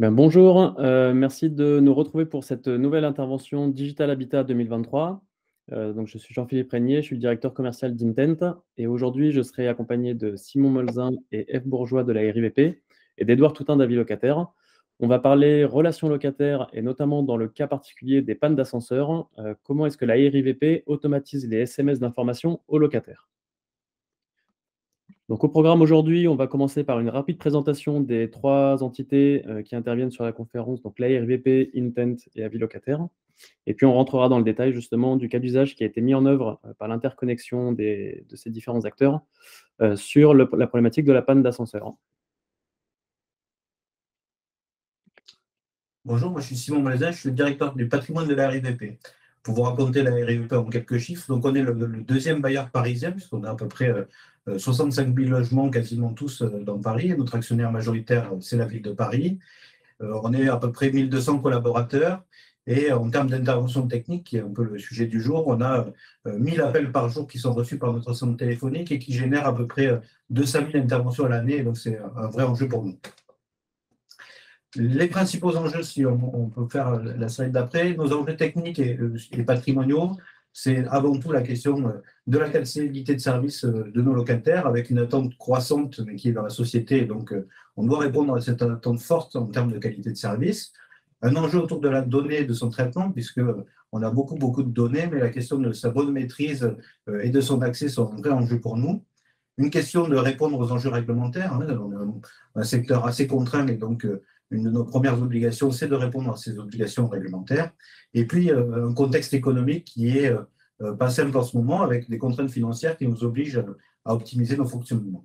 Bonjour, merci de nous retrouver pour cette nouvelle intervention Digital Habitat 2023. Donc je suis Jean-Philippe Régnier, je suis le directeur commercial d'Intent et aujourd'hui je serai accompagné de Simon Molzin et F. Bourgeois de la RIVP et d'Édouard Toutain d'Avis Locataire. On va parler relations locataires et notamment dans le cas particulier des pannes d'ascenseur, comment est-ce que la RIVP automatise les SMS d'information aux locataires. Donc au programme aujourd'hui, on va commencer par une rapide présentation des 3 entités, qui interviennent sur la conférence, donc l'ARVP, Intent et Avis Locataire. Et puis on rentrera dans le détail justement du cas d'usage qui a été mis en œuvre, par l'interconnexion de ces différents acteurs, sur la problématique de la panne d'ascenseur. Bonjour, moi je suis Simon Molzin, je suis le directeur du patrimoine de la RIVP. Pour vous raconter la RIVP en quelques chiffres, donc on est le deuxième bailleur parisien, puisqu'on a à peu près 65 000 logements, quasiment tous dans Paris. Et notre actionnaire majoritaire, c'est la ville de Paris. On est à peu près 1200 collaborateurs. Et en termes d'intervention technique, qui est un peu le sujet du jour, on a 1000 appels par jour qui sont reçus par notre centre téléphonique et qui génèrent à peu près 200 000 interventions à l'année. Donc c'est un vrai enjeu pour nous. Les principaux enjeux, si on peut faire la slide d'après, nos enjeux techniques et patrimoniaux, c'est avant tout la question de la qualité de service de nos locataires, avec une attente croissante mais qui est dans la société. Donc, on doit répondre à cette attente forte en termes de qualité de service. Un enjeu autour de la donnée, de son traitement, puisqu'on a beaucoup de données, mais la question de sa bonne maîtrise et de son accès sont un vrai enjeu pour nous. Une question de répondre aux enjeux réglementaires. On a un secteur assez contraint et donc une de nos premières obligations, c'est de répondre à ces obligations réglementaires. Et puis, un contexte économique qui est pas simple en ce moment, avec des contraintes financières qui nous obligent à optimiser nos fonctionnements.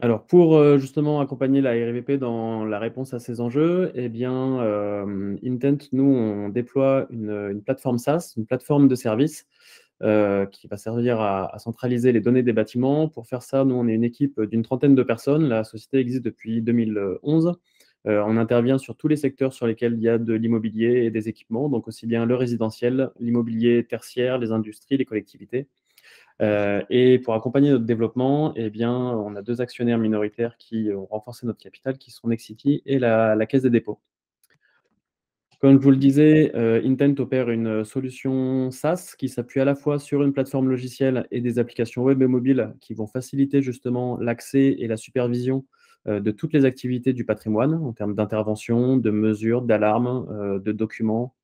Alors pour justement accompagner la RIVP dans la réponse à ces enjeux, eh bien, Intent, nous, on déploie une plateforme SaaS, une plateforme de service, qui va servir à centraliser les données des bâtiments. Pour faire ça, nous, on est une équipe d'une trentaine de personnes. La société existe depuis 2011. On intervient sur tous les secteurs sur lesquels il y a de l'immobilier et des équipements, donc aussi bien le résidentiel, l'immobilier tertiaire, les industries, les collectivités. Et pour accompagner notre développement, eh bien, on a 2 actionnaires minoritaires qui ont renforcé notre capital, qui sont Nexity et la Caisse des dépôts. Comme je vous le disais, Intent opère une solution SaaS qui s'appuie à la fois sur une plateforme logicielle et des applications web et mobiles qui vont faciliter justement l'accès et la supervision de toutes les activités du patrimoine en termes d'intervention, de mesures, d'alarmes, de documents,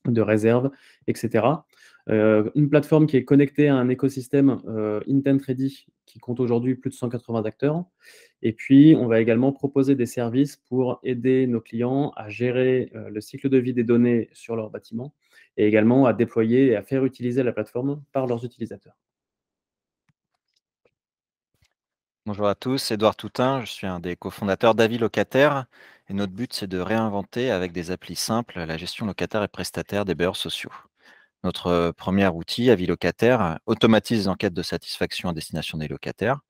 de réserve, etc. Une plateforme qui est connectée à un écosystème Intent Ready qui compte aujourd'hui plus de 180 acteurs. Et puis, on va également proposer des services pour aider nos clients à gérer le cycle de vie des données sur leur bâtiment et également à déployer et à faire utiliser la plateforme par leurs utilisateurs. Bonjour à tous, Édouard Toutain, je suis un des cofondateurs d'Avis Locataire et notre but c'est de réinventer avec des applis simples la gestion locataire et prestataire des bailleurs sociaux. Notre premier outil, Avis Locataire, automatise les enquêtes de satisfaction à destination des locataires.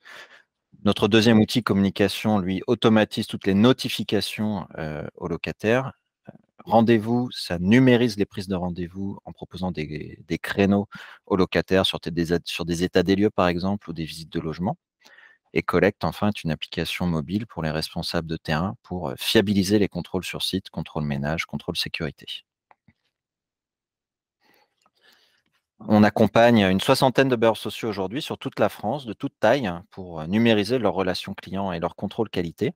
Notre deuxième outil, Communication, lui, automatise toutes les notifications aux locataires. Rendez-vous, ça numérise les prises de rendez-vous en proposant des créneaux aux locataires sur des états des lieux, par exemple, ou des visites de logement. Et Collect, enfin, est une application mobile pour les responsables de terrain pour fiabiliser les contrôles sur site, contrôle ménage, contrôle sécurité. On accompagne une soixantaine de bailleurs sociaux aujourd'hui sur toute la France, de toute taille, pour numériser leurs relations clients et leur contrôle qualité.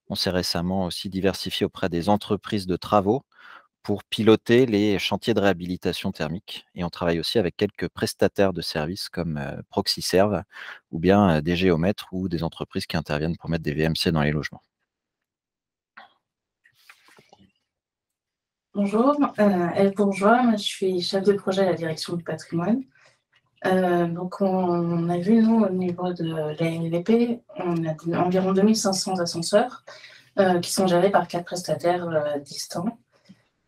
On s'est récemment aussi diversifié auprès des entreprises de travaux pour piloter les chantiers de réhabilitation thermique. Et on travaille aussi avec quelques prestataires de services comme ProxyServe ou bien des géomètres ou des entreprises qui interviennent pour mettre des VMC dans les logements. Bonjour, F. Bourgeois, moi, je suis chef de projet à la direction du patrimoine. Donc on a vu, nous, au niveau de la RIVP, on a environ 2500 ascenseurs qui sont gérés par 4 prestataires distants.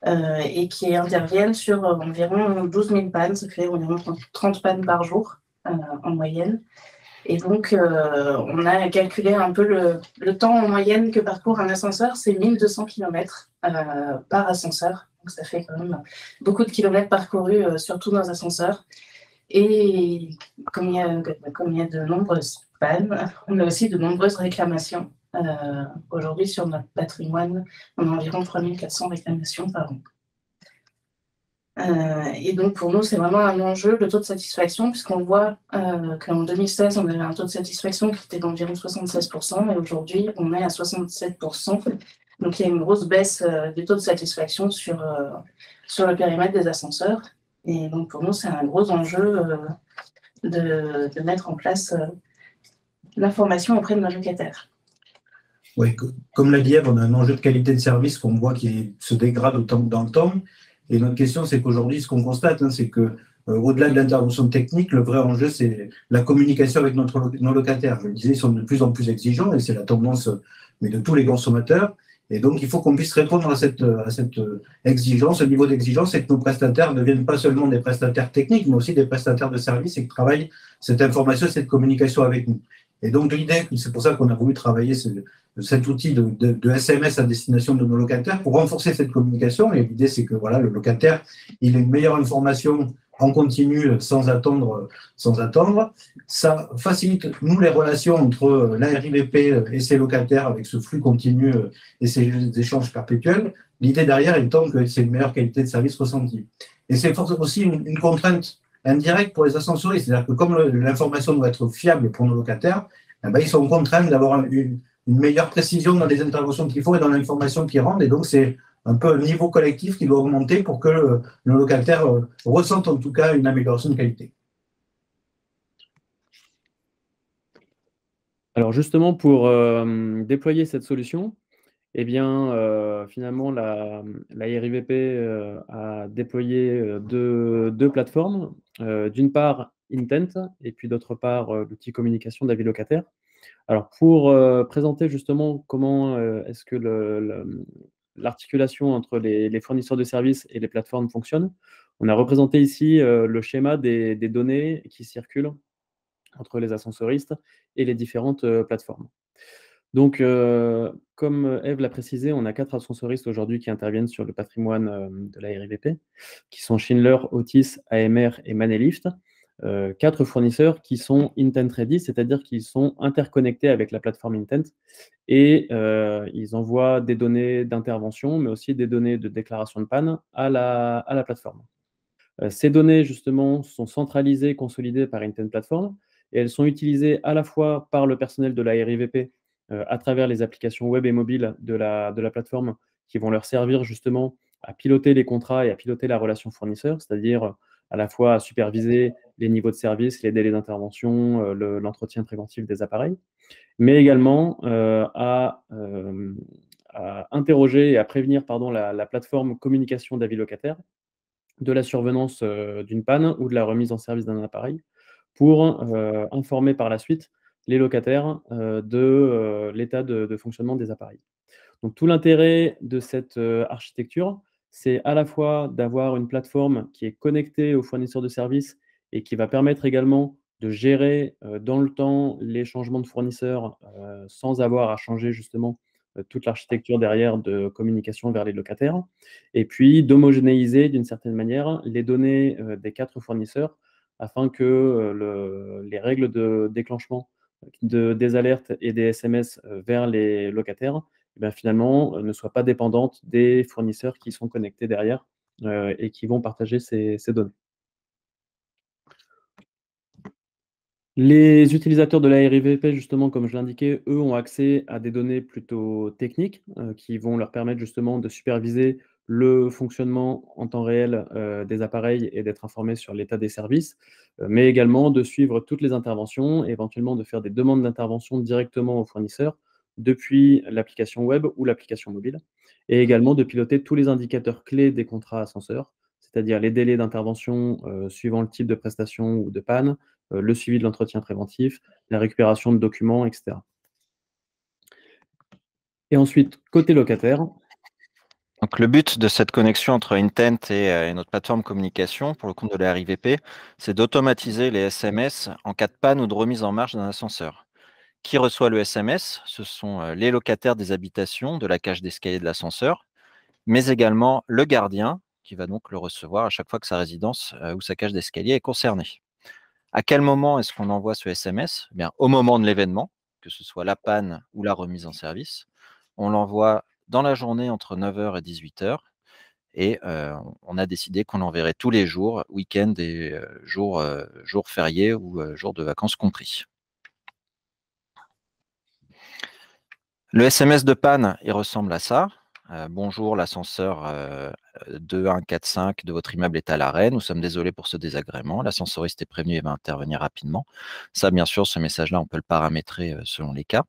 Et qui interviennent sur environ 12 000 pannes, ça fait environ 30 pannes par jour en moyenne. Et donc, on a calculé un peu le temps en moyenne que parcourt un ascenseur, c'est 1200 km par ascenseur. Donc, ça fait quand même beaucoup de kilomètres parcourus, surtout dans les ascenseurs. Et comme il y a de nombreuses pannes, on a aussi de nombreuses réclamations Aujourd'hui, sur notre patrimoine, on a environ 3400 réclamations par an. Et donc, pour nous, c'est vraiment un enjeu, le taux de satisfaction, puisqu'on voit qu'en 2016, on avait un taux de satisfaction qui était d'environ 76%, et aujourd'hui, on est à 67%. Donc, il y a une grosse baisse du taux de satisfaction sur le périmètre des ascenseurs. Et donc, pour nous, c'est un gros enjeu de mettre en place l'information auprès de nos locataires. Oui, comme l'a dit Ève, on a un enjeu de qualité de service qu'on voit qui se dégrade dans le temps. Et notre question, c'est qu'aujourd'hui, ce qu'on constate, c'est que au-delà de l'intervention technique, le vrai enjeu, c'est la communication avec nos locataires. Je le disais, ils sont de plus en plus exigeants et c'est la tendance mais de tous les consommateurs. Et donc, il faut qu'on puisse répondre à cette exigence, ce niveau d'exigence, et que nos prestataires ne deviennent pas seulement des prestataires techniques, mais aussi des prestataires de services et qui travaillent cette information, cette communication avec nous. Et donc, l'idée, c'est pour ça qu'on a voulu travailler cet outil de SMS à destination de nos locataires pour renforcer cette communication. Et l'idée, c'est que voilà, le locataire, il ait une meilleure information en continu sans attendre. Ça facilite, nous, les relations entre la RIVP et ses locataires avec ce flux continu et ces échanges perpétuels. L'idée derrière étant que c'est une meilleure qualité de service ressentie. Et c'est aussi une contrainte indirecte pour les ascensoristes. C'est-à-dire que comme l'information doit être fiable pour nos locataires, ils sont contraints d'avoir une meilleure précision dans les interventions qu'ils font et dans l'information qu'ils rendent. Et donc, c'est un peu un niveau collectif qui doit augmenter pour que nos locataires ressentent en tout cas une amélioration de qualité. Alors justement, pour déployer cette solution, eh bien, finalement, la RIVP a déployé deux plateformes. D'une part, Intent, et puis d'autre part, l'outil communication d'avis locataire. Alors, pour présenter justement comment est-ce que l'articulation entre les fournisseurs de services et les plateformes fonctionne, on a représenté ici le schéma des données qui circulent entre les ascensoristes et les différentes plateformes. Donc, comme Ève l'a précisé, on a 4 ascensoristes aujourd'hui qui interviennent sur le patrimoine de la RIVP, qui sont Schindler, Otis, AMR et Manelift. 4 fournisseurs qui sont Intent Ready, c'est-à-dire qu'ils sont interconnectés avec la plateforme Intent et ils envoient des données d'intervention, mais aussi des données de déclaration de panne à la plateforme. Ces données, justement, sont centralisées, consolidées par Intent Platform et elles sont utilisées à la fois par le personnel de la RIVP à travers les applications web et mobiles de la plateforme qui vont leur servir justement à piloter les contrats et à piloter la relation fournisseur, c'est-à-dire à la fois à superviser les niveaux de service, les délais d'intervention, l'entretien préventif des appareils, mais également à interroger et à prévenir la plateforme communication d'avis locataire de la survenance d'une panne ou de la remise en service d'un appareil pour informer par la suite les locataires de l'état de fonctionnement des appareils. Donc tout l'intérêt de cette architecture, c'est à la fois d'avoir une plateforme qui est connectée aux fournisseurs de services et qui va permettre également de gérer dans le temps les changements de fournisseurs sans avoir à changer justement toute l'architecture derrière de communication vers les locataires, et puis d'homogénéiser d'une certaine manière les données des 4 fournisseurs afin que les règles de déclenchement des alertes et des SMS vers les locataires finalement, ne soient pas dépendantes des fournisseurs qui sont connectés derrière et qui vont partager ces données. Les utilisateurs de la RIVP, justement, comme je l'indiquais, eux ont accès à des données plutôt techniques qui vont leur permettre justement de superviser le fonctionnement en temps réel des appareils et d'être informés sur l'état des services, mais également de suivre toutes les interventions et éventuellement de faire des demandes d'intervention directement aux fournisseurs depuis l'application web ou l'application mobile, et également de piloter tous les indicateurs clés des contrats ascenseurs, c'est-à-dire les délais d'intervention suivant le type de prestation ou de panne, le suivi de l'entretien préventif, la récupération de documents, etc. Et ensuite, côté locataire. Donc, le but de cette connexion entre Intent et notre plateforme communication pour le compte de la RIVP, c'est d'automatiser les SMS en cas de panne ou de remise en marche d'un ascenseur. Qui reçoit le SMS? Ce sont les locataires des habitations, de la cage d'escalier de l'ascenseur, mais également le gardien qui va donc le recevoir à chaque fois que sa résidence ou sa cage d'escalier est concernée. À quel moment est-ce qu'on envoie ce SMS? Eh bien, au moment de l'événement, que que ce soit la panne ou la remise en service. On l'envoie dans la journée entre 9 h et 18 h. Et on a décidé qu'on l'enverrait tous les jours, week-end et jours fériés ou jours de vacances compris. Le SMS de panne, il ressemble à ça. Bonjour, l'ascenseur 2145 de votre immeuble est à l'arrêt. Nous sommes désolés pour ce désagrément. L'ascensoriste est prévenu et va intervenir rapidement. Ça, bien sûr, ce message-là, on peut le paramétrer selon les cas.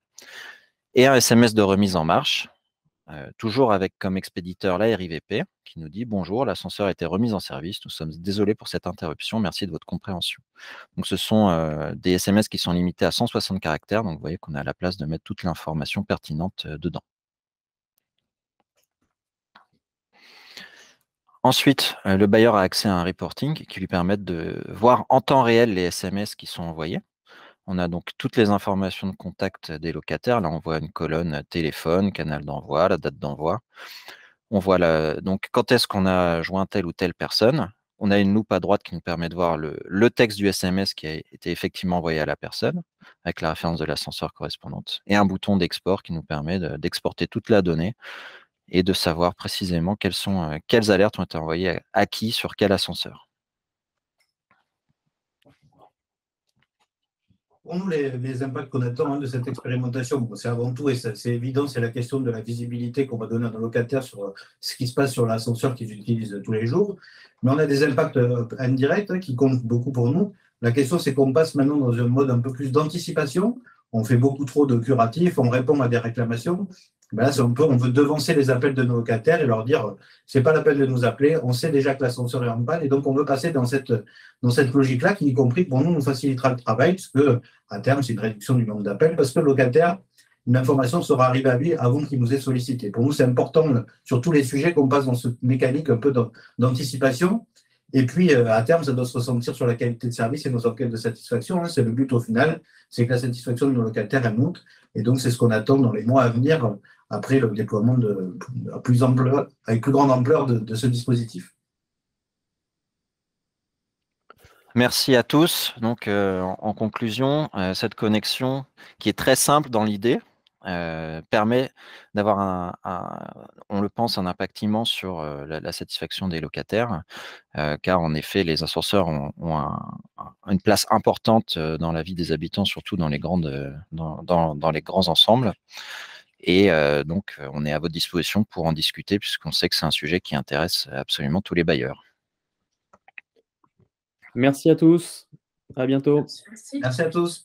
Et un SMS de remise en marche, toujours avec comme expéditeur la RIVP, qui nous dit « Bonjour, l'ascenseur a été remis en service. Nous sommes désolés pour cette interruption. Merci de votre compréhension. » Donc, ce sont des SMS qui sont limités à 160 caractères. Donc, vous voyez qu'on a la place de mettre toute l'information pertinente dedans. Ensuite, le bailleur a accès à un reporting qui lui permet de voir en temps réel les SMS qui sont envoyés. On a donc toutes les informations de contact des locataires. Là, on voit une colonne téléphone, canal d'envoi, la date d'envoi. On voit donc quand est-ce qu'on a joint telle ou telle personne. On a une loupe à droite qui nous permet de voir le texte du SMS qui a été effectivement envoyé à la personne, avec la référence de l'ascenseur correspondante, et un bouton d'export qui nous permet d'exporter toute la donnée et de savoir précisément quelles alertes ont été envoyées à qui, sur quel ascenseur. Pour nous, les impacts qu'on attend de cette expérimentation, bon, c'est avant tout, et c'est évident, c'est la question de la visibilité qu'on va donner à nos locataires sur ce qui se passe sur l'ascenseur qu'ils utilisent tous les jours. Mais on a des impacts indirects qui comptent beaucoup pour nous. La question, c'est qu'on passe maintenant dans un mode un peu plus d'anticipation. On fait beaucoup trop de curatifs, on répond à des réclamations. Ben là, on veut devancer les appels de nos locataires et leur dire c'est pas la peine de nous appeler, on sait déjà que l'ascenseur est en panne, et donc on veut passer dans cette logique-là qui, y compris pour nous facilitera le travail, parce que à terme, c'est une réduction du nombre d'appels, parce que le locataire, une information sera arrivée à lui avant qu'il nous ait sollicité. Pour nous, c'est important sur tous les sujets qu'on passe dans cette mécanique un peu d'anticipation. Et puis, à terme, ça doit se ressentir sur la qualité de service et nos enquêtes de satisfaction. C'est le but au final, c'est que la satisfaction de nos locataires, elle monte. Et donc, c'est ce qu'on attend dans les mois à venir, après le déploiement avec plus grande ampleur de ce dispositif. Merci à tous. Donc, en conclusion, cette connexion qui est très simple dans l'idée permet d'avoir on le pense, un impact immense sur la satisfaction des locataires, car en effet, les ascenseurs ont une place importante dans la vie des habitants, surtout dans les grands ensembles. Et donc, on est à votre disposition pour en discuter, puisqu'on sait que c'est un sujet qui intéresse absolument tous les bailleurs. Merci à tous. À bientôt. Merci à tous.